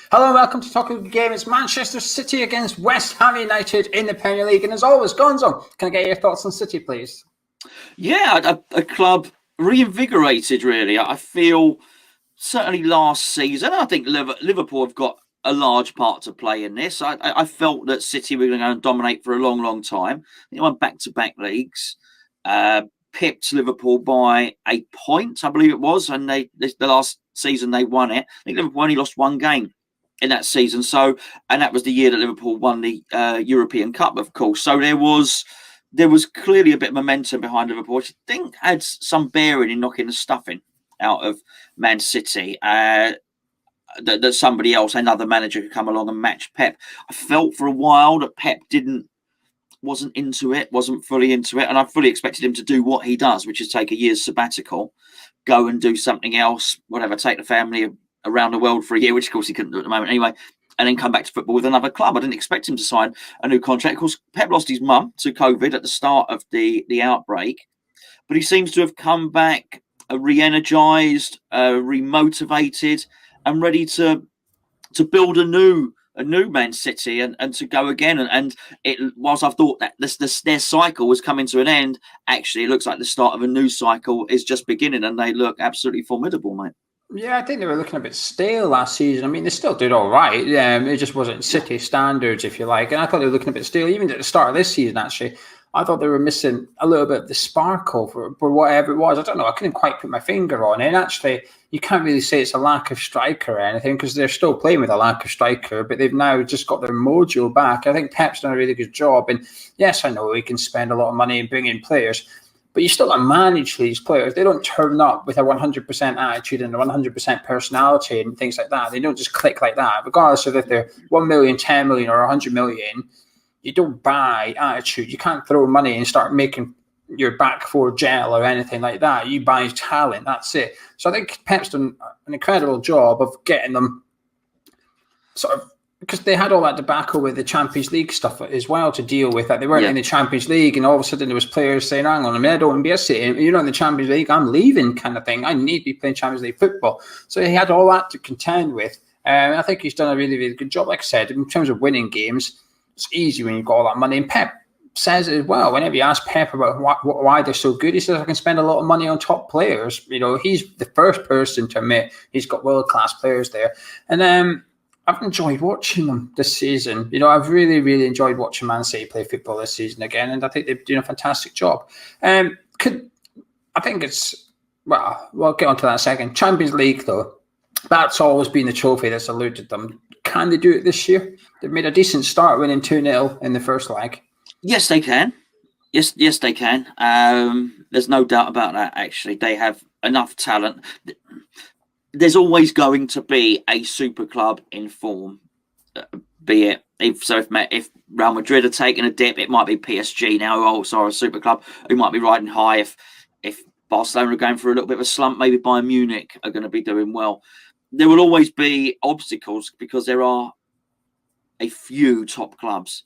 Hello and welcome to Talk of the Game. It's Manchester City against West Ham United in the Premier League. And as always, Gonzo, can I get your thoughts on City, please? Yeah, a club reinvigorated, really. I feel certainly last season, I think Liverpool have got a large part to play in this. I felt that City were going to go and dominate for a long, long time. They won back-to-back leagues, pipped Liverpool by a point, I believe it was, and the last season they won it. I think Liverpool only lost one game in that season. And that was the year that Liverpool won the European Cup, of course. So there was clearly a bit of momentum behind Liverpool, which I think had some bearing in knocking the stuffing out of Man City. That somebody else, another manager, could come along and match Pep. I felt for a while that Pep wasn't fully into it, and I fully expected him to do what he does, which is take a year's sabbatical, go and do something else, whatever, take the family around the world for a year, which of course he couldn't do at the moment anyway, and then come back to football with another club. I didn't expect him to sign a new contract. Of course, Pep lost his mum to COVID at the start of the outbreak, but he seems to have come back re-energized, remotivated, and ready to build a new Man City and to go again. And whilst I thought that their cycle was coming to an end, actually it looks like the start of a new cycle is just beginning, and they look absolutely formidable, mate. Yeah, I think they were looking a bit stale last season. I mean, they still did all right. It just wasn't City standards, if you like. And I thought they were looking a bit stale. Even at the start of this season, actually, I thought they were missing a little bit of the sparkle for whatever it was. I don't know. I couldn't quite put my finger on it. And actually, you can't really say it's a lack of striker or anything, because they're still playing with a lack of striker, but they've now just got their mojo back. I think Pep's done a really good job. And yes, I know he can spend a lot of money and bring in players, but you still got to manage these players. They don't turn up with a 100% attitude and a 100% personality and things like that. They don't just click like that. Regardless of if they're 1 million, 10 million, or 100 million, you don't buy attitude. You can't throw money and start making your back four gel or anything like that. You buy talent. That's it. So I think Pep's done an incredible job of getting them sort of, because they had all that debacle with the Champions League stuff as well to deal with. That they weren't in the Champions League, and all of a sudden there was players saying, "Hang on a minute, I don't want to be a City. You're not in the Champions League. I'm leaving," kind of thing. I need to be playing Champions League football. So he had all that to contend with. I think he's done a really, really good job. Like I said, in terms of winning games, it's easy when you've got all that money. And Pep says it as well. Whenever you ask Pep about why they're so good, he says, "I can spend a lot of money on top players." You know, he's the first person to admit he's got world-class players there. And I've enjoyed watching them this season. You know, I've really, really enjoyed watching Man City play football this season again, and I think they're doing a fantastic job. I think it's, well, we'll get onto that in a second. Champions League, though, that's always been the trophy that's eluded them. Can they do it this year? They've made a decent start, winning 2-0 in the first leg. Yes, they can. Yes, they can. There's no doubt about that, actually. They have enough talent. There's always going to be a super club in form, be it if Real Madrid are taking a dip, it might be PSG now, also a super club who might be riding high. If Barcelona are going through a little bit of a slump, maybe Bayern Munich are going to be doing well. There will always be obstacles because there are a few top clubs,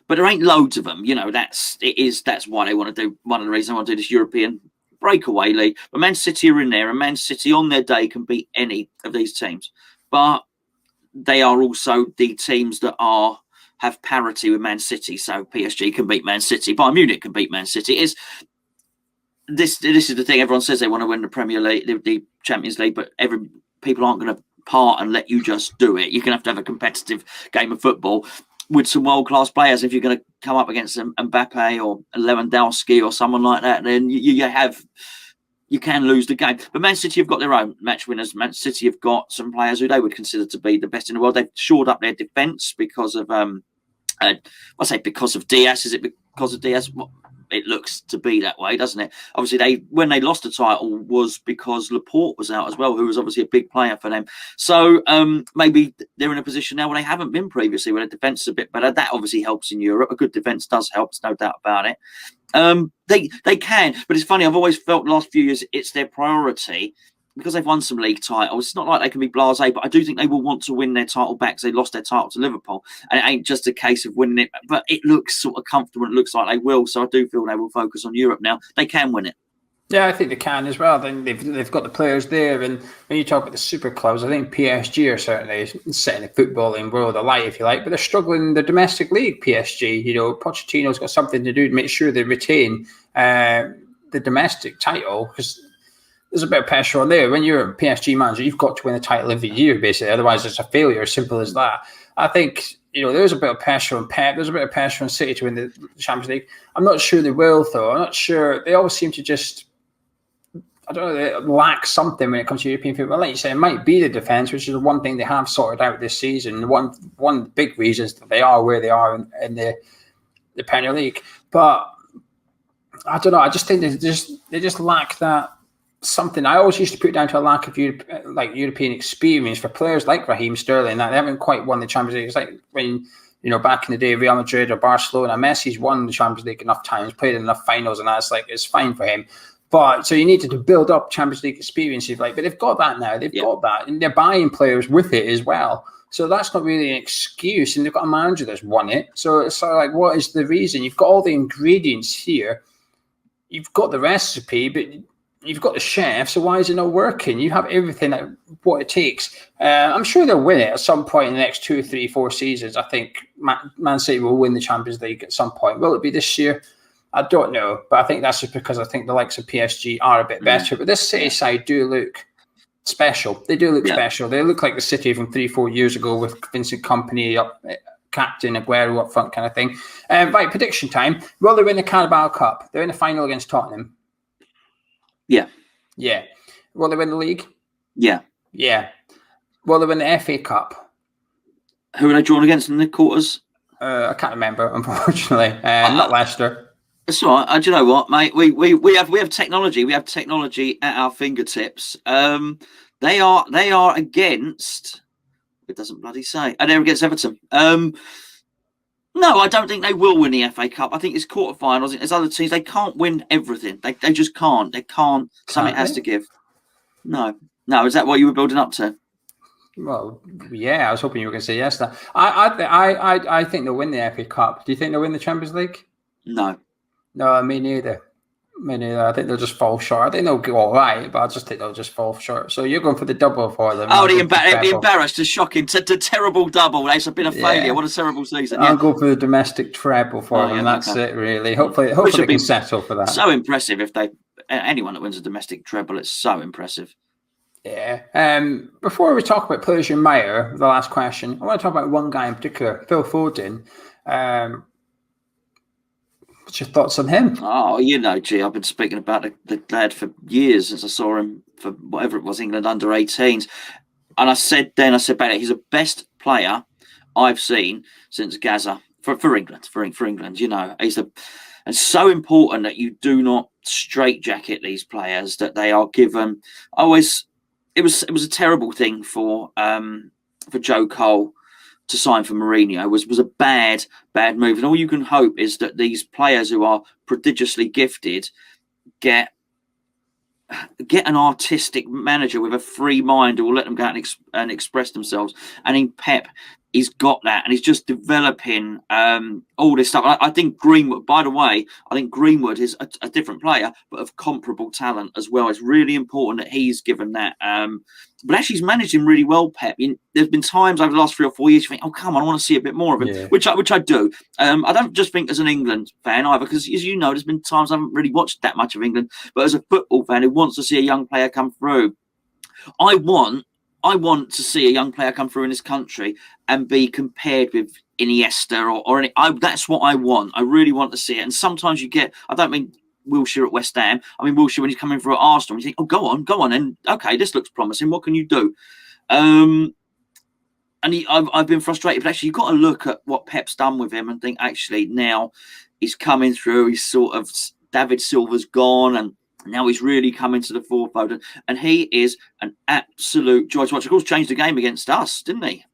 but there ain't loads of them. You know, that's why they want to do, one of the reasons they want to do this European breakaway league. But Man City are in there, and Man City on their day can beat any of these teams. But they are also the teams that have parity with Man City. So PSG can beat Man City, Bayern Munich can beat Man City. This is the thing. Everyone says they want to win the Premier League, the Champions League, but people aren't going to part and let you just do it. You're going to have a competitive game of football with some world-class players. If you're going to come up against Mbappe or Lewandowski or someone like that, then you can lose the game. But Man City have got their own match winners. Man City have got some players who they would consider to be the best in the world. They've shored up their defence because of because of Diaz. Is it because of Diaz? It looks to be that way, doesn't it? Obviously, when they lost the title was because Laporte was out as well, who was obviously a big player for them. So maybe they're in a position now where they haven't been previously, where the defence is a bit better. That obviously helps in Europe. A good defence does help, there's no doubt about it. They can, but it's funny. I've always felt the last few years it's their priority. Because they've won some league titles, it's not like they can be blasé, but I do think they will want to win their title back because they lost their title to Liverpool. And it ain't just a case of winning it, but it looks sort of comfortable. It looks like they will. So I do feel they will focus on Europe now. They can win it. Yeah, I think they can as well. Then they've got the players there, and when you talk about the super clubs, I think PSG are certainly setting the footballing world alight, if you like. But they're struggling in the domestic league. PSG, Pochettino's got something to do to make sure they retain the domestic title, because there's a bit of pressure on there. When you're a PSG manager, you've got to win the title every year, basically. Otherwise, it's a failure. Simple as that. I think there's a bit of pressure on Pep. There's a bit of pressure on City to win the Champions League. I'm not sure they will, though. I'm not sure. They always seem to just, I don't know, they lack something when it comes to European football. Like you say, it might be the defence, which is the one thing they have sorted out this season. One of the big reasons that they are where they are in the Premier League. But I don't know. I just think they just lack that something. I always used to put it down to a lack of European experience for players like Raheem Sterling. That they haven't quite won the Champions League. It's like when back in the day, Real Madrid or Barcelona, Messi's won the Champions League enough times, played in enough finals, and that's it's fine for him. But so you needed to build up Champions League experience, but they've got that now. They've got that, and they're buying players with it as well. So that's not really an excuse, and they've got a manager that's won it. So it's sort of like, what is the reason? You've got all the ingredients here. You've got the recipe, but you've got the chef. So why is it not working? You have everything, what it takes. I'm sure they'll win it at some point in the next 2, 3, 4 seasons. I think Man City will win the Champions League at some point. Will it be this year? I don't know, but I think that's just because I think the likes of PSG are a bit better. But this City side do look special. They do look special. They look like the City from 3, 4 years ago with Vincent Kompany up, captain Aguero up front, kind of thing. Right, prediction time. Will they win the Carabao Cup? They're in the final against Tottenham. Yeah. Yeah. Will they win the league? Yeah. Yeah. Will they win the FA Cup? Who are they drawn against in the quarters? I can't remember, unfortunately. Not Leicester. That's all right. Do you know what, mate? We have technology. We have technology at our fingertips. They are against. It doesn't bloody say. And they're against Everton. No, I don't think they will win the FA Cup. I think it's quarterfinals. There's other teams. They can't win everything. They just can't. They can't. Something has to give. No. Is that what you were building up to? Well, yeah. I was hoping you were going to say yes. I think they'll win the FA Cup. Do you think they'll win the Champions League? No. No, me neither. I think they'll just fall short. I think they'll go all right, but I just think they'll just fall short. So you're going for the double for them. Oh, they'd be embarrassed, a shocking, terrible double. It's been a failure. What a terrible season. I'll go for the domestic treble for them. That's it, really. Hopefully they can settle for that. So impressive if anyone that wins a domestic treble. It's so impressive. Yeah. Before we talk about players you admire, the last question, I want to talk about one guy in particular, Phil Foden. What's your thoughts on him? Oh, G, I've been speaking about the lad for years since I saw him for whatever it was, England under 18s. And I said back he's the best player I've seen since Gaza for England. For England, and so important that you do not straitjacket these players, that they are given. It was a terrible thing for Joe Cole to sign for Mourinho. Was a bad move, and all you can hope is that these players who are prodigiously gifted get an artistic manager with a free mind who will let them go out and express themselves. And in Pep, he's got that, and he's just developing all this stuff. I think Greenwood, by the way, is a different player, but of comparable talent as well. It's really important that he's given that. But actually, he's managed him really well, Pep. There's been times over the last 3 or 4 years you think, oh, come on, I want to see a bit more of him, which I do. I don't just think as an England fan either, because as you know, there's been times I haven't really watched that much of England, but as a football fan who wants to see a young player come through, I want to see a young player come through in this country and be compared with Iniesta or any. That's what I want. I really want to see it. And sometimes you get. I don't mean Wilshere at West Ham. I mean Wilshere when he's coming through at Arsenal. And you think, oh, go on, and okay, this looks promising. What can you do? And I've been frustrated, but actually, you've got to look at what Pep's done with him and think, actually, now he's coming through. He's sort of David Silva's gone and. Now he's really coming to the forefront, and he is an absolute joy to watch. Of course, changed the game against us, didn't he?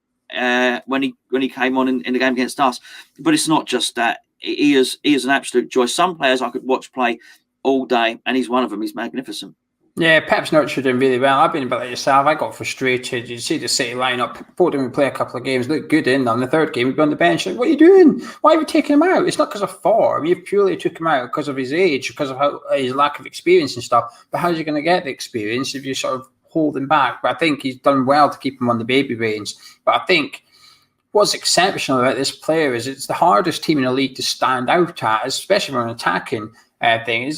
When he came on in the game against us. But it's not just that. He is an absolute joy. Some players I could watch play all day, and he's one of them. He's magnificent. Yeah, Pep's nurtured him really well. I've been a bit like yourself. I got frustrated. You see the City lineup. Foden would play a couple of games, look good in them. The third game, he'd be on the bench. Like, what are you doing? Why have you taken him out? It's not because of form. You've purely took him out because of his age, because of his lack of experience and stuff. But how's he going to get the experience if you sort of hold him back? But I think he's done well to keep him on the baby reins. But I think what's exceptional about this player is it's the hardest team in the league to stand out at, especially from an attacking thing.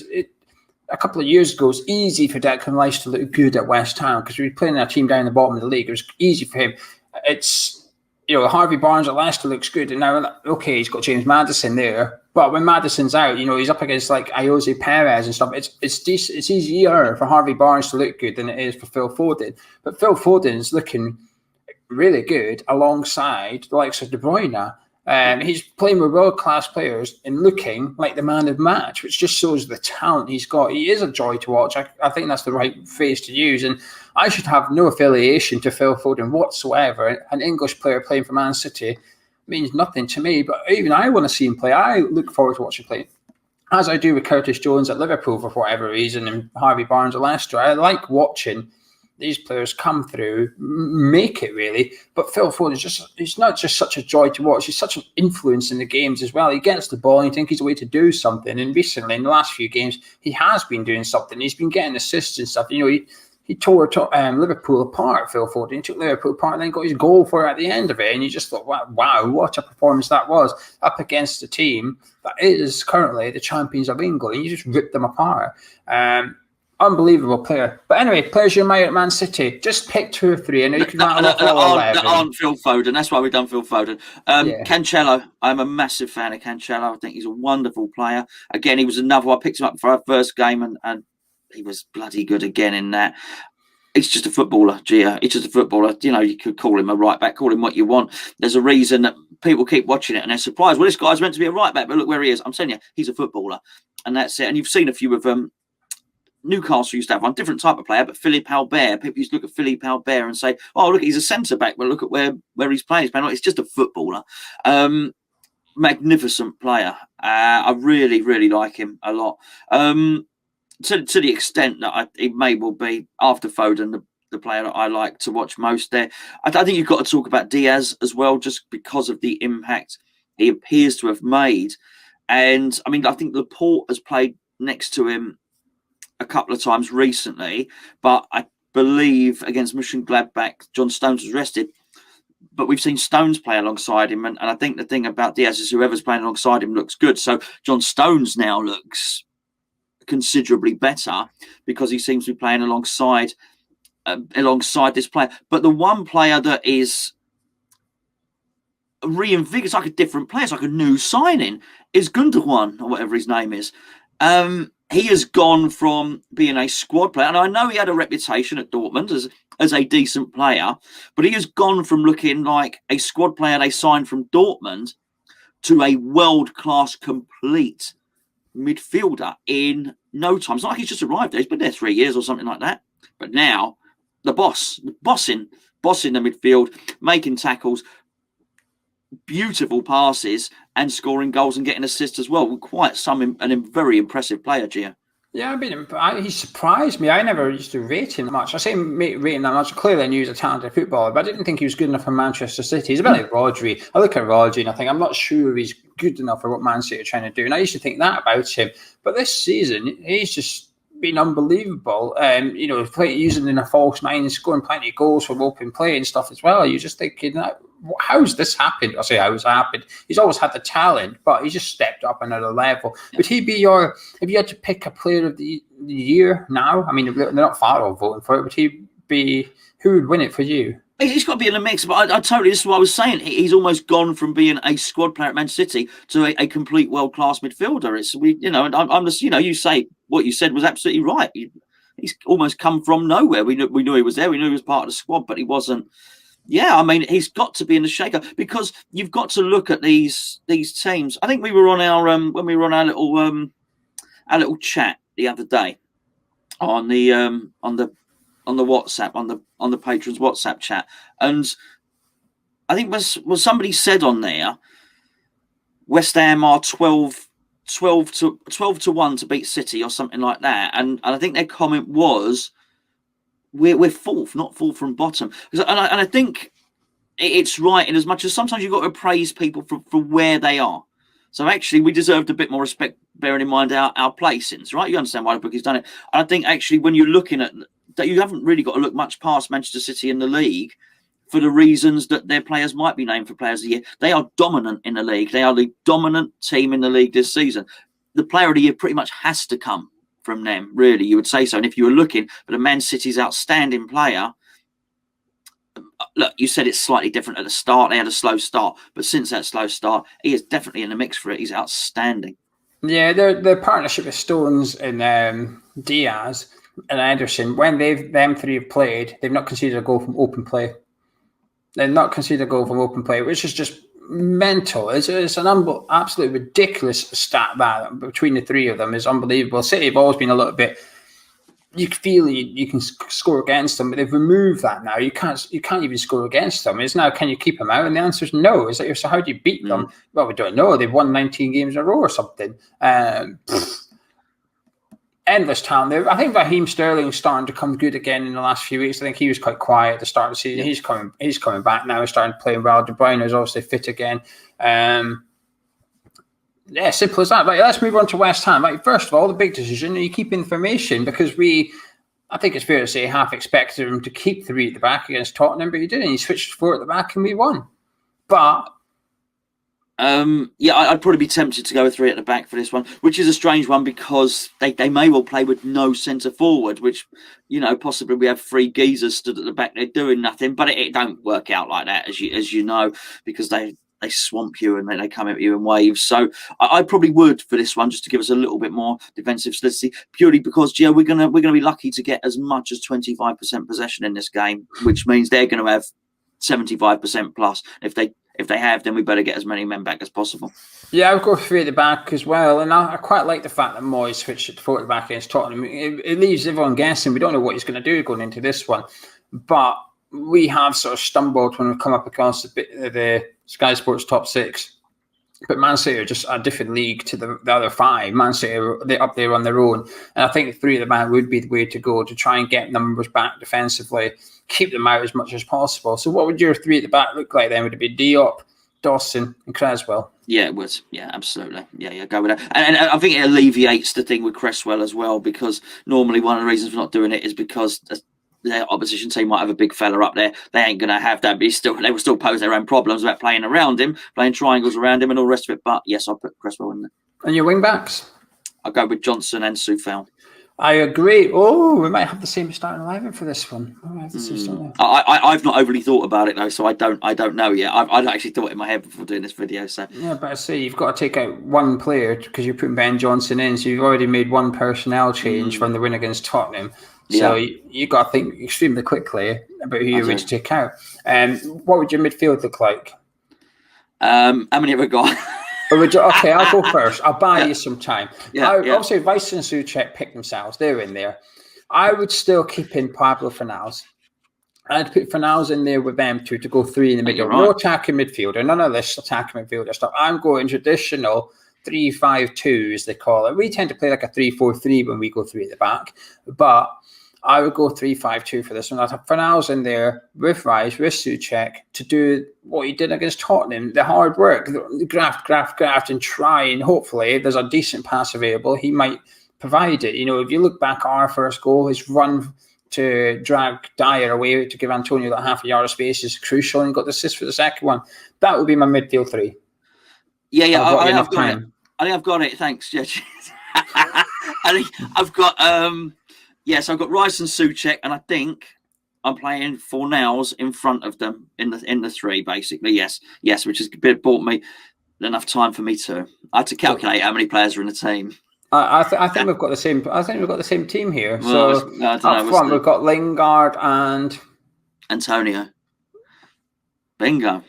A couple of years ago, it was easy for Declan Rice to look good at West Ham because we were playing a team down the bottom of the league. It was easy for him. It's, Harvey Barnes at Leicester looks good. And now, okay, he's got James Maddison there. But when Maddison's out, he's up against like Jose Perez and stuff. It's decent. It's easier for Harvey Barnes to look good than it is for Phil Foden. But Phil Foden's looking really good alongside the likes of De Bruyne. He's playing with world-class players and looking like the man of the match, which just shows the talent he's got. He is a joy to watch. I think that's the right phrase to use. And I should have no affiliation to Phil Foden whatsoever. An English player playing for Man City means nothing to me, but even I want to see him play. I look forward to watching play, as I do with Curtis Jones at Liverpool for whatever reason and Harvey Barnes at Leicester. I like watching these players come through, make it really. But Phil Foden he's not just such a joy to watch, he's such an influence in the games as well. He gets the ball and you think he's a way to do something. And recently, in the last few games, he has been doing something. He's been getting assists and stuff. He tore Liverpool apart, Phil Foden. He took Liverpool apart and then got his goal for it at the end of it. And you just thought, wow, what a performance that was up against a team that is currently the champions of England. And you just ripped them apart. Unbelievable player. But anyway, players you admire at Man City. Just pick 2 or 3. I know you can rattle off all 11. That aren't Phil Foden. That's why we've done Phil Foden. Cancelo. I'm a massive fan of Cancelo. I think he's a wonderful player. Again, he was another one. I picked him up for our first game and he was bloody good again in that. He's just a footballer, Gio. He's just a footballer. You could call him a right back, call him what you want. There's a reason that people keep watching it and they're surprised. Well, this guy's meant to be a right back, but look where he is. I'm telling you, he's a footballer. And that's it. And you've seen a few of them. Newcastle used to have one different type of player, but Philippe Albert. People used to look at Philippe Albert and say, "Oh, look, he's a centre back." But look at where he's playing. He's playing. It's just a footballer. Magnificent player. I really, really like him a lot. To the extent that he may well be after Foden the player that I like to watch most. There, I think you've got to talk about Diaz as well, just because of the impact he appears to have made. And I mean, I think Laporte has played next to him a couple of times recently, but I believe against Mönchengladbach, John Stones was rested. But we've seen Stones play alongside him, and I think the thing about Diaz is whoever's playing alongside him looks good. So John Stones now looks considerably better because he seems to be playing alongside this player. But the one player that is reinvigorated, it's like a different player, it's like a new signing, is Gundogan, or whatever his name is. He has gone from being a squad player, and I know he had a reputation at Dortmund as a decent player, but he has gone from looking like a squad player they signed from Dortmund to a world-class complete midfielder in no time. It's not like he's just arrived there. He's been there 3 years or something like that. But now, bossing the midfield, making tackles, beautiful passes and scoring goals and getting assists as well. Quite a very impressive player, Gio. Yeah, he surprised me. I never used to rate him that much. I say rate him that much. Clearly, I knew he was a talented footballer, but I didn't think he was good enough for Manchester City. He's a bit like Rodri. I look at Rodri and I think, I'm not sure he's good enough for what Man City are trying to do. And I used to think that about him. But this season, he's just been unbelievable. Using in a false nine and scoring plenty of goals from open play and stuff as well. You're just thinking, how's this happened? I say how's it happened. He's always had the talent, but he just stepped up another level. Yeah. Would he be if you had to pick a player of the year now? I mean, they're not far off voting for it. Would he be? Who would win it for you? He's got to be in the mix, but I totally. This is what I was saying. He's almost gone from being a squad player at Manchester City to a complete world class midfielder. And I'm just, you say what you said was absolutely right. He's almost come from nowhere. We knew he was there. We knew he was part of the squad, but he wasn't. Yeah, I mean, he's got to be in the shaker because you've got to look at these teams. I think we were on our when we were on our little chat the other day on the WhatsApp on the patrons WhatsApp chat, and I think was somebody said on there, West Ham are 12 12 to 1 to beat City or something like that. And I think their comment was, we're fourth, not fourth from bottom. And I think it's right in as much as sometimes you've got to praise people for where they are. So actually, we deserved a bit more respect, bearing in mind our placings, right? You understand why the bookie's done it. And I think actually, when you're looking at that, you haven't really got to look much past Manchester City in the league for the reasons that their players might be named for Players of the Year. They are dominant in the league. They are the dominant team in the league this season. The Player of the Year pretty much has to come from them, really, you would say so. And if you were looking for the Man City's outstanding player, look, you said it's slightly different at the start. They had a slow start, but since that slow start, he is definitely in the mix for it. He's outstanding. Yeah, their partnership with Stones and Diaz and Ederson, when them three have played, they've not conceded a goal from open play. They've not conceded a goal from open play, which is just mental. It's an absolutely ridiculous stat that between the three of them is unbelievable. City have always been a little bit. You feel you can score against them, but they've removed that now. You can't even score against them. It's now, can you keep them out? And the answer is no. It's like, so how do you beat them? Well, we don't know. They've won 19 games in a row or something. Endless talent there. I think Raheem Sterling's starting to come good again in the last few weeks. I think he was quite quiet at the start of the season. Yeah. He's coming back now. He's starting to play well. De Bruyne is obviously fit again. Yeah, simple as that. Right, let's move on to West Ham. Right, first of all, the big decision, you keep information, because I think it's fair to say, half expected him to keep three at the back against Tottenham, but he didn't. He switched to four at the back and we won. But yeah, I'd probably be tempted to go with three at the back for this one, which is a strange one because they may well play with no centre forward, which, possibly we have three geezers stood at the back, they're doing nothing, but it don't work out like that, as you know, because they swamp you and they come at you in waves. So I probably would for this one, just to give us a little bit more defensive solidity, purely because, Gio, we're gonna be lucky to get as much as 25% possession in this game, which means they're going to have 75% plus. If they have, then we better get as many men back as possible. Yeah, I'll go three at the back as well. And I quite like the fact that Moyes switched it to four at the back against Tottenham. It leaves everyone guessing. We don't know what he's going to do going into this one. But we have sort of stumbled when we've come up against the Sky Sports top six. But Man City are just a different league to the other five. Man City, they're up there on their own. And I think three at the back would be the way to go, to try and get numbers back defensively, keep them out as much as possible. So what would your three at the back look like then? Would it be Diop, Dawson and Cresswell? Yeah, it would. Yeah, absolutely. Yeah, go with that. And I think it alleviates the thing with Cresswell as well, because normally one of the reasons for not doing it is because the opposition team might have a big fella up there. They ain't going to have that, but they will still pose their own problems about playing around him, playing triangles around him and all the rest of it. But yes, I'll put Cresswell in there. And your wing backs? I'll go with Johnson and Soufal. I agree. Oh, we might have the same starting 11 for this one. I've not overly thought about it though, so I don't know yet. I'd actually thought in my head before doing this video. So yeah, but I say you've got to take out one player because you're putting Ben Johnson in, so you've already made one personnel change from the win against Tottenham. So you got to think extremely quickly about who you're going to take out. What would your midfield look like? How many have I got? Okay, I'll go first. I'll buy you some time. Obviously, Rice and Souček pick themselves. They're in there. I would still keep in Pablo Fornals. I'd put Fornals in there with them two to go three in the middle. Right. No attacking midfielder. None of this attacking midfielder stuff. I'm going traditional 3-5-2, as they call it. We tend to play like a 3-4-3 when we go three at the back. But I would go 3-5-2 for this one. I'd have Fornals in there with Rice, with Souček to do what he did against Tottenham, the hard work, graft, and try, and hopefully if there's a decent pass available, he might provide it. If you look back at our first goal, his run to drag Dyer away to give Antonio that half a yard of space is crucial, and got the assist for the second one. That would be my midfield three. Yeah, I think I've got it. Thanks, Judge. I think I've got... so I've got Rice and Souček, and I think I'm playing Fornals in front of them in the three, basically. Yes, which has bought me enough time for me to. I had to calculate how many players are in the team. I think we've got the same. I think we've got the same team here. Well, so up front, we've got Lingard and Antonio. Bingo.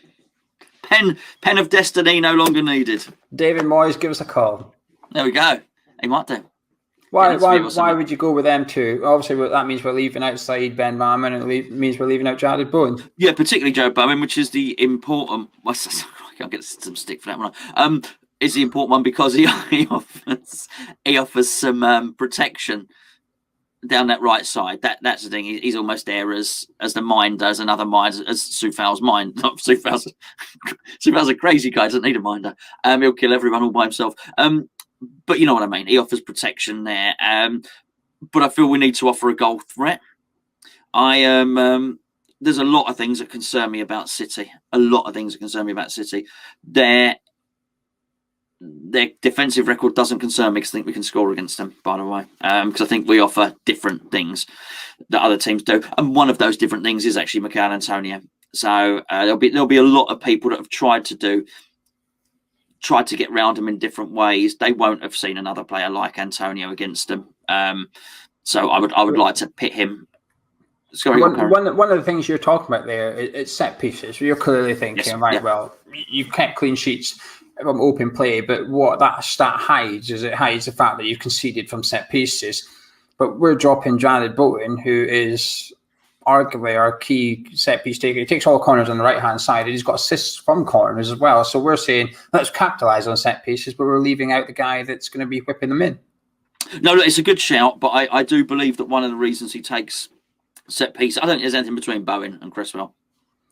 Pen of destiny no longer needed. David Moyes, give us a call. There we go. He might do. Why would you go with them two? Obviously, that means we're leaving outside Ben Rahman, and it means we're leaving out Jared Bowen. Yeah, particularly Joe Bowen, which is the important... I'll get some stick for that one. is the important one because he offers some protection down that right side. That's the thing. He's almost there as the minder, as another mind, as Soufal's mind. Not Soufal's a crazy guy. Doesn't need a minder. He'll kill everyone all by himself. But you know what I mean. He offers protection there. But I feel we need to offer a goal threat. I am. There's a lot of things that concern me about City. Their defensive record doesn't concern me because I think we can score against them, by the way. Because I think we offer different things that other teams do. And one of those different things is actually Mikel Antonio. So there'll be a lot of people that have tried to get round him in different ways. They won't have seen another player like Antonio against them. So I would like to pit him. Sorry, one of the things you're talking about there is set pieces. You're clearly thinking, Yes, right, yeah. well, you've kept clean sheets from open play, but what that stat hides is it hides the fact that you've conceded from set pieces. But we're dropping Jared Bowen, who is arguably our key set piece taker. He takes all corners on the right hand side, and he's got assists from corners as well. So we're saying let's capitalise on set pieces, but we're leaving out the guy that's going to be whipping them in. No, it's a good shout, but I do believe that one of the reasons he takes set piece, I don't think there's anything between Bowen and Cresswell.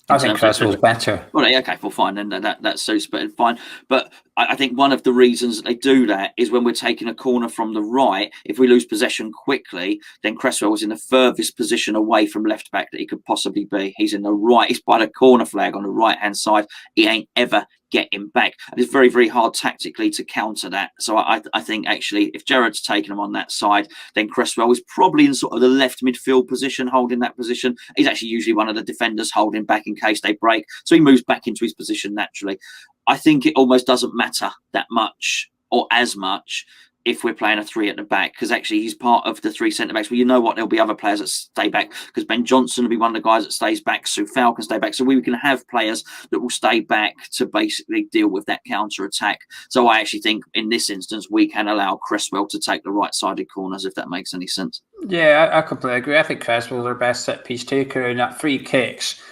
I think Cresswell's better. Well, okay, well, fine, then that suits, but fine. But I think one of the reasons that they do that is when we're taking a corner from the right, if we lose possession quickly, then Cresswell was in the furthest position away from left back that he could possibly be. He's in the right, he's by the corner flag on the right-hand side. He ain't ever getting back. And it's very, very hard tactically to counter that. So I think actually if Gerrard's taken him on that side, then Cresswell is probably in sort of the left midfield position, holding that position. He's actually usually one of the defenders holding back in case they break. So he moves back into his position naturally. I think it almost doesn't matter that much or as much if we're playing a three at the back, because actually he's part of the three centre-backs. Well, you know what? There'll be other players that stay back because Ben Johnson will be one of the guys that stays back. Soufal can stay back. So we can have players that will stay back to basically deal with that counter-attack. So I actually think in this instance, we can allow Cresswell to take the right-sided corners, if that makes any sense. Yeah, I completely agree. I think Cresswell's our best set-piece taker, and that free kicks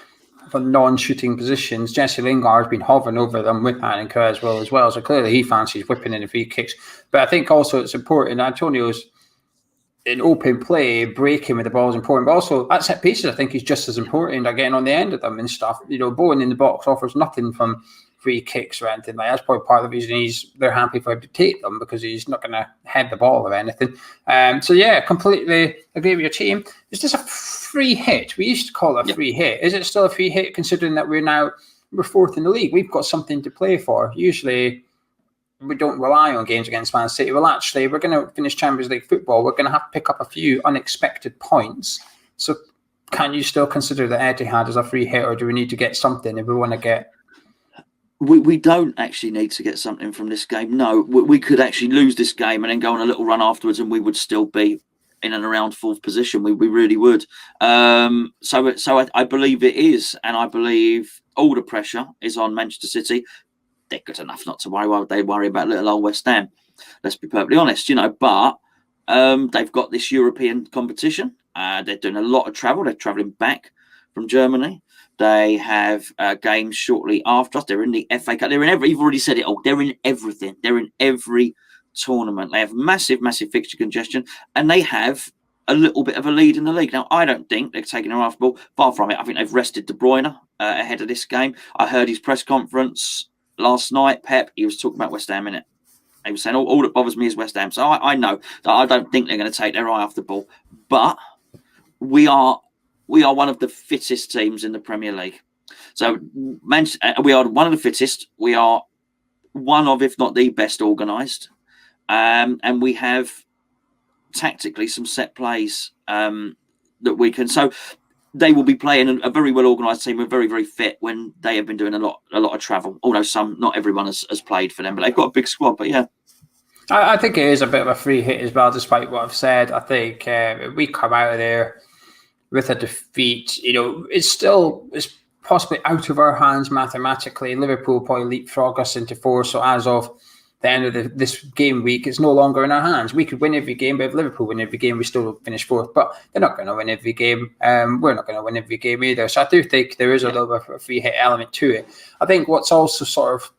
for non-shooting positions. Jesse Lingard's been hovering over them with Aaron Cresswell as well, so clearly he fancies whipping in the free kicks. But I think also it's important. Antonio's in open play, breaking with the ball is important, but also at set pieces, I think he's just as important. Getting on the end of them and stuff. Bowen in the box offers nothing from free kicks or anything like that. That's probably part of the reason they're happy for him to take them, because he's not going to head the ball or anything. So yeah, completely agree with your team. Is this a free hit? We used to call it a free hit. Is it still a free hit, considering that we're fourth in the league? We've got something to play for. Usually we don't rely on games against Man City. Well, actually, we're going to finish Champions League football. We're going to have to pick up a few unexpected points. So can you still consider the Etihad as a free hit, or do we need to get something if we want to get... We don't actually need to get something from this game. No, we could actually lose this game and then go on a little run afterwards, and we would still be in and around fourth position. We really would. So I believe it is, and I believe all the pressure is on Manchester City. They're good enough not to worry. Why would they worry about little old West Ham? Let's be perfectly honest, But they've got this European competition. They're doing a lot of travel. They're travelling back from Germany. They have games shortly after us. They're in the FA Cup. They're in every. You've already said it all. They're in everything. They're in every tournament. They have massive fixture congestion, and they have a little bit of a lead in the league. Now, I don't think they're taking a half ball. Far from it. I think they've rested De Bruyne ahead of this game. I heard his press conference last night. Pep, he was talking about West Ham in it. He was saying all that bothers me is West Ham. So I know that I don't think they're going to take their eye off the ball, but we are one of the fittest teams in the Premier League. So we are one of the fittest. We are one of, if not the best organised. And we have tactically some set plays that we can. So they will be playing a very well organised team. We're very, very fit when they have been doing a lot of travel. Although not everyone has played for them, but they've got a big squad. But yeah. I think it is a bit of a free hit as well, despite what I've said. I think if we come out of there with a defeat, it's possibly out of our hands mathematically. Liverpool probably leapfrog us into fourth. So as of the end of this game week, it's no longer in our hands. We could win every game, but if Liverpool win every game, we still finish fourth. But they're not going to win every game. We're not going to win every game either. So I do think there is a little bit of a free hit element to it. I think what's also sort of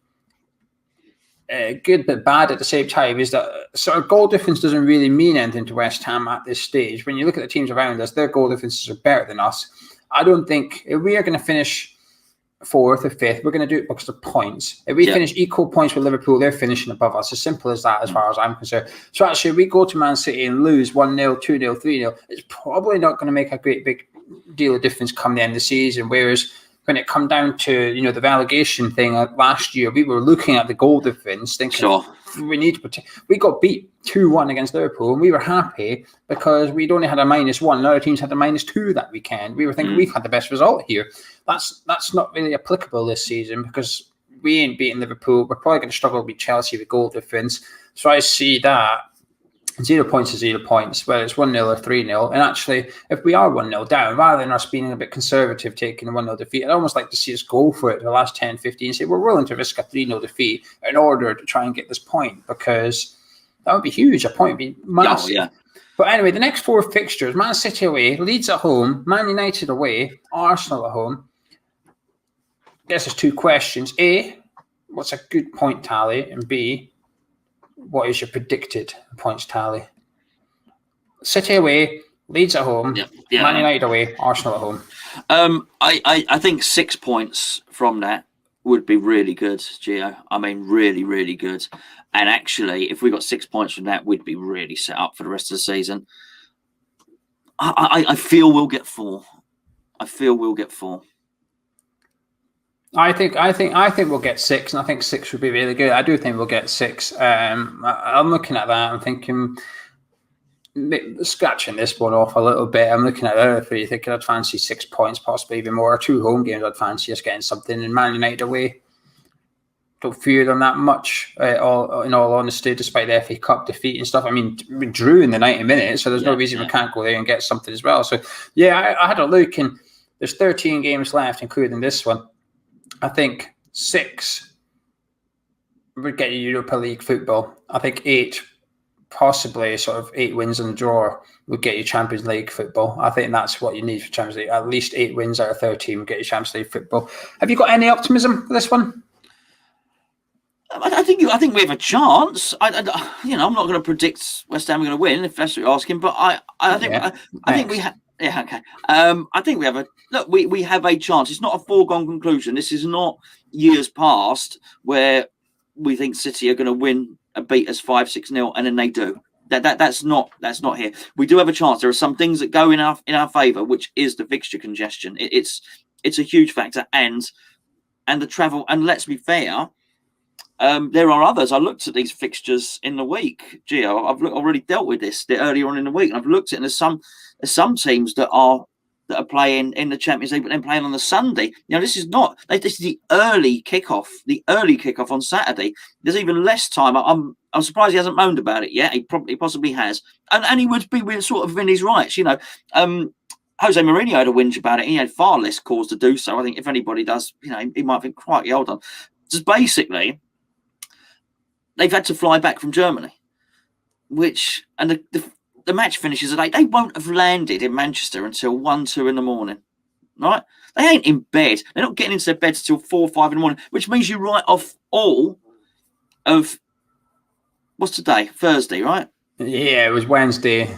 good but bad at the same time is that sort of goal difference doesn't really mean anything to West Ham at this stage. When you look at the teams around us, their goal differences are better than us. I don't think if we are going to finish fourth or fifth, we're going to do it because of points. If we finish equal points with Liverpool, they're finishing above us. As simple as that, as far as I'm concerned. So actually, if we go to Man City and lose 1-0, 2-0, 3-0, it's probably not going to make a great big deal of difference come the end of the season. Whereas when it come down to the relegation thing last year, we were looking at the goal difference, thinking we need to protect. We got beat 2-1 against Liverpool, and we were happy because we'd only had a -1. And other teams had a -2 that weekend. We were thinking we've had the best result here. That's not really applicable this season because we ain't beating Liverpool. We're probably going to struggle to beat Chelsea with goal difference. So I see that 0 points is 0 points, whether it's 1-0 or 3-0. And actually, if we are 1-0 down, rather than us being a bit conservative, taking a 1-0 defeat, I'd almost like to see us go for it the last 10, 15, say we're willing to risk a 3-0 defeat in order to try and get this point, because that would be huge. A point would be massive. Oh, yeah. But anyway, the next 4 fixtures: Man City away, Leeds at home, Man United away, Arsenal at home. I guess there's 2 questions. A, what's a good point tally? And B, what is your predicted points tally? City away, Leeds at home, Man United away, Arsenal at home. I think 6 points from that would be really good, Geo. I mean, really, really good. And actually, if we got 6 points from that, we'd be really set up for the rest of the season. I feel we'll get 4. I think we'll get 6, and I think 6 would be really good. I do think we'll get 6. I'm looking at that. I'm thinking, scratching this one off a little bit. I'm looking at the other 3, thinking I'd fancy 6 points, possibly even more. 2 home games, I'd fancy us getting something. In Man United away, don't fear them that much. In all honesty, despite the FA Cup defeat and stuff. I mean, we drew in the 90 minutes, so there's no reason we can't go there and get something as well. So I had a look, and there's 13 games left, including this one. I think 6 would get you Europa League football. I think 8, possibly sort of 8 wins and a draw, would get you Champions League football. I think that's what you need for Champions League. At least 8 wins out of 13 would get you Champions League football. Have you got any optimism for this one? I think we have a chance. I'm not going to predict West Ham are going to win if that's what you're asking, but I think we have. Yeah, okay. I think we have we have a chance. It's not a foregone conclusion. This is not years past where we think City are going to win and beat us 5-6-0, and then they do. That's not here. We do have a chance. There are some things that go in our favour, which is the fixture congestion. It's a huge factor, and the travel. And let's be fair, there are others. I looked at these fixtures in the week, Gio. I've already dealt with this earlier on in the week, and I've looked at it, and there's some teams that are playing in the Champions League, but then playing on the Sunday. This is the early kickoff. The early kickoff on Saturday. There's even less time. I'm surprised he hasn't moaned about it yet. He possibly has, and he would be sort of in his rights. Jose Mourinho had a whinge about it. He had far less cause to do so. I think if anybody does, he might think, crikey, hold on. Just basically, they've had to fly back from Germany, and the match finishes at 8. They won't have landed in Manchester until 1-2 in the morning, right? They ain't in bed. They're not getting into their beds till 4-5 in the morning, which means you write off all of, what's today? Thursday, right? Yeah, it was Wednesday.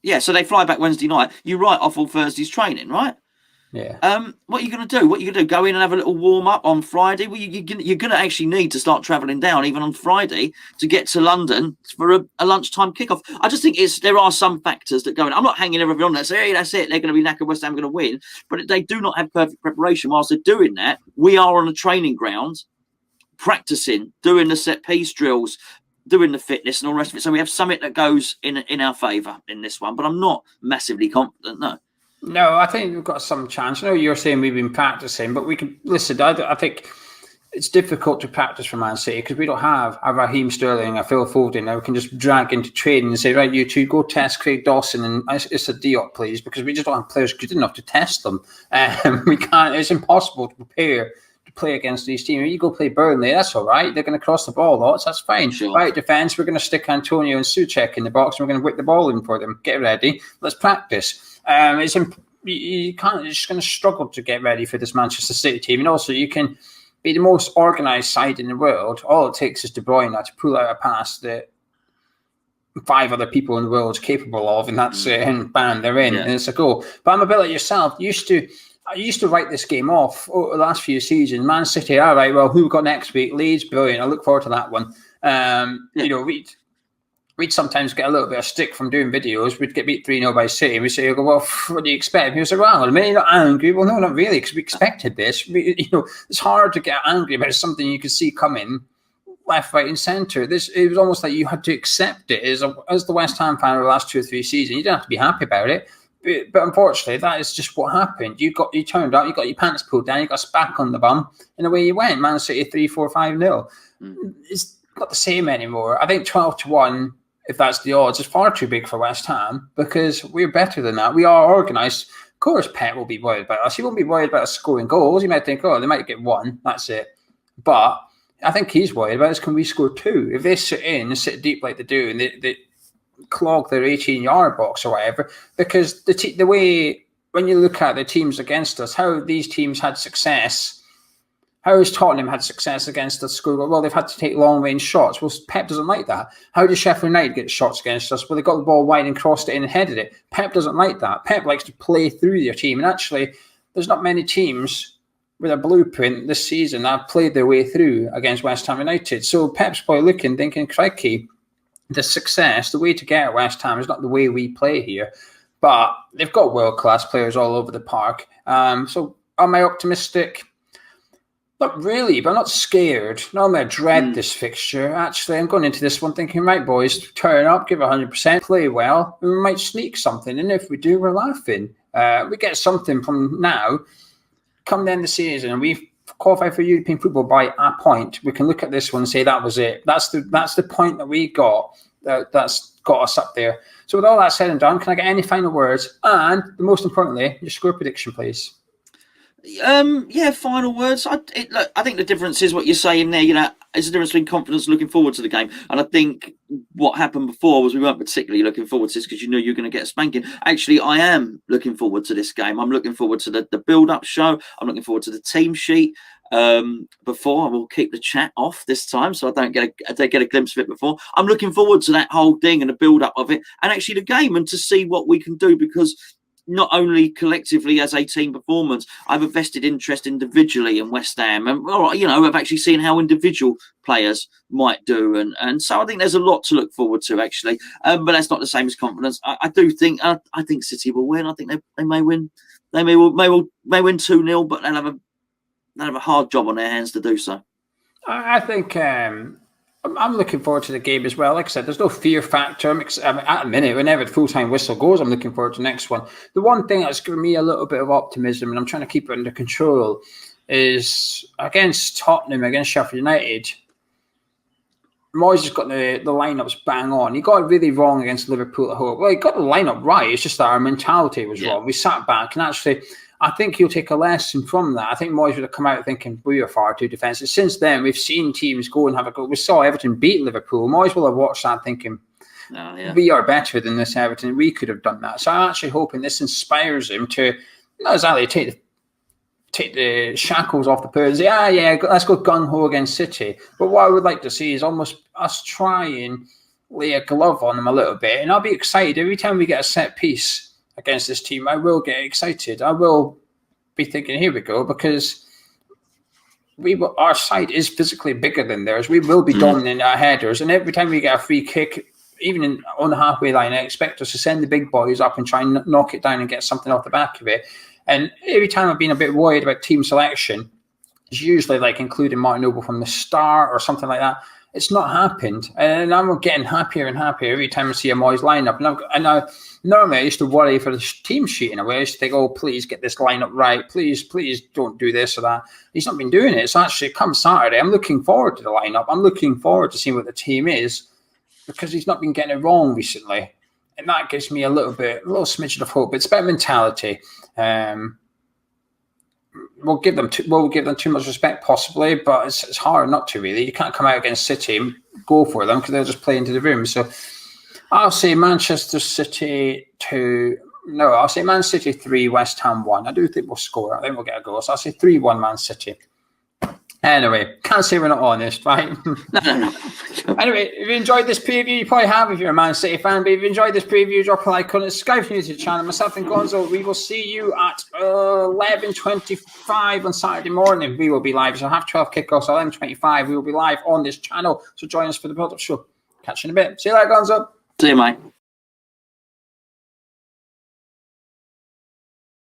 Yeah, so they fly back Wednesday night. You write off all Thursday's training, right? Yeah. What are you going to do? Go in and have a little warm up on Friday? Well, you're going to actually need to start travelling down even on Friday to get to London for a lunchtime kickoff. I just think there are some factors that go in. I'm not hanging everyone on that. Say, hey, that's it. They're going to be knackered. West Ham going to win, but they do not have perfect preparation. Whilst they're doing that, we are on a training ground, practicing, doing the set piece drills, doing the fitness and all the rest of it. So we have something that goes in our favour in this one. But I'm not massively confident. No. No, I think we've got some chance. I know you're saying we've been practicing, but we can listen. I think it's difficult to practice for Man City because we don't have a Raheem Sterling, a Phil Foden. Now we can just drag into training and say, right, you two go test Craig Dawson and Issa Diop, please, because we just don't have players good enough to test them. We can't. It's impossible to prepare to play against these teams. You go play Burnley, that's all right. They're going to cross the ball lots. That's fine. Sure. Right, defence, we're going to stick Antonio and Souček in the box and we're going to whip the ball in for them. Get ready. Let's practice. You can't. You're just going to struggle to get ready for this Manchester City team, and also you can be the most organised side in the world. All it takes is De Bruyne to pull out a pass that 5 other people in the world is capable of, and that's it, and bam, they're in, and it's a goal. But I'm a bit like yourself. I used to write this game off over the last few seasons. Man City, all right, well, who we got next week? Leeds, brilliant. I look forward to that one. We'd sometimes get a little bit of stick from doing videos. We'd get beat 3-0 by City. We'd say, well, what do you expect? People say, well, I mean, you're not angry. Well, no, not really, because we expected this. It's hard to get angry about something you can see coming left, right, and centre. It was almost like you had to accept it. As the West Ham fan of the last 2 or 3 seasons, you don't have to be happy about it. But unfortunately, that is just what happened. You turned up, you got your pants pulled down, you got a spack on the bum, and away you went. Man City 3-4-5-0. It's not the same anymore. I think 12-1. If that's the odds, is far too big for West Ham because we're better than that. We are organised. Of course, Pep will be worried about us. He won't be worried about us scoring goals. He might think, they might get 1. That's it. But I think he's worried about us. Can we score 2? If they sit in and sit deep like they do and they clog their 18-yard box or whatever, because the way, when you look at the teams against us, how these teams had success. How has Tottenham had success against us? Well, they've had to take long-range shots. Well, Pep doesn't like that. How does Sheffield United get shots against us? Well, they got the ball wide and crossed it in and headed it. Pep doesn't like that. Pep likes to play through their team. And actually, there's not many teams with a blueprint this season that have played their way through against West Ham United. So Pep's probably looking, thinking, crikey, the way to get at West Ham is not the way we play here. But they've got world-class players all over the park. So am I optimistic? Not really, but I'm not scared. Normally I dread this fixture. Actually, I'm going into this one thinking, right, boys, turn up, give 100%, play well, and we might sneak something. And if we do, we're laughing. We get something from now. Come the end of the season, and we've qualified for European football by a point. We can look at this one and say that was it. That's the point that we got. That's got us up there. So with all that said and done, can I get any final words? And most importantly, your score prediction, please. Final words. I think the difference is what you're saying there. There's a difference between confidence and looking forward to the game. And I think what happened before was we weren't particularly looking forward to this because you knew you were going to get a spanking. Actually, I am looking forward to this game. I'm looking forward to the build-up show. I'm looking forward to the team sheet. Before I will keep the chat off this time, so I don't get a glimpse of it before. I'm looking forward to that whole thing and the build-up of it, and actually the game, and to see what we can do because. Not only collectively as a team performance, I have a vested interest individually in West Ham, and I've actually seen how individual players might do, and so I think there's a lot to look forward to actually. But that's not the same as confidence. I do think I think City will win. I think they may win. They may win 2-0, but they'll have a hard job on their hands to do so. I think. I'm looking forward to the game as well. Like I said, there's no fear factor. At a minute, whenever the full-time whistle goes, I'm looking forward to the next one. The one thing that's given me a little bit of optimism, and I'm trying to keep it under control, is against Tottenham, against Sheffield United, Moyes has got the lineups bang on. He got it really wrong against Liverpool at home. Well, he got the lineup right. It's just that our mentality was wrong. We sat back, and actually, I think he'll take a lesson from that. I think Moyes would have come out thinking we are far too defensive. Since then, we've seen teams go and have a go. We saw Everton beat Liverpool. Moyes will have watched that thinking, we are better than this Everton. We could have done that. So I'm actually hoping this inspires him to not exactly take the shackles off the players and say, let's go gung-ho against City. But what I would like to see is almost us try and lay a glove on them a little bit. And I'll be excited every time we get a set piece against this team. I will get excited. I will be thinking, here we go, because our side is physically bigger than theirs. We will be dominating our headers. And every time we get a free kick, even on the halfway line, I expect us to send the big boys up and try and knock it down and get something off the back of it. And every time I've been a bit worried about team selection, it's usually like including Martin Noble from the start or something like that. It's not happened. And I'm getting happier and happier every time I see a Moyes lineup. And normally I used to worry for the team sheet in a way. I used to think, please get this lineup right. Please don't do this or that. He's not been doing it. So actually, come Saturday, I'm looking forward to the lineup. I'm looking forward to seeing what the team is because he's not been getting it wrong recently. And that gives me a little smidgen of hope. It's about mentality. We'll give them too much respect possibly, but it's hard not to really. You can't come out against City and go for them because they'll just play into the room. So I'll say Manchester City 2. No, I'll say Man City 3, West Ham 1. I do think we'll score. I think we'll get a goal. So I'll say 3-1 Man City. Anyway, can't say we're not honest, right? No. Anyway, if you enjoyed this preview, you probably have if you're a Man City fan, but if you enjoyed this preview, drop a like on it, subscribe to the channel. Myself and Gonzo, we will see you at 11:25 on Saturday morning. We will be live. So 12:30 kickoff, so 11:25. We will be live on this channel. So join us for the build-up show. Catch you in a bit. See you later, Gonzo. See you, mate.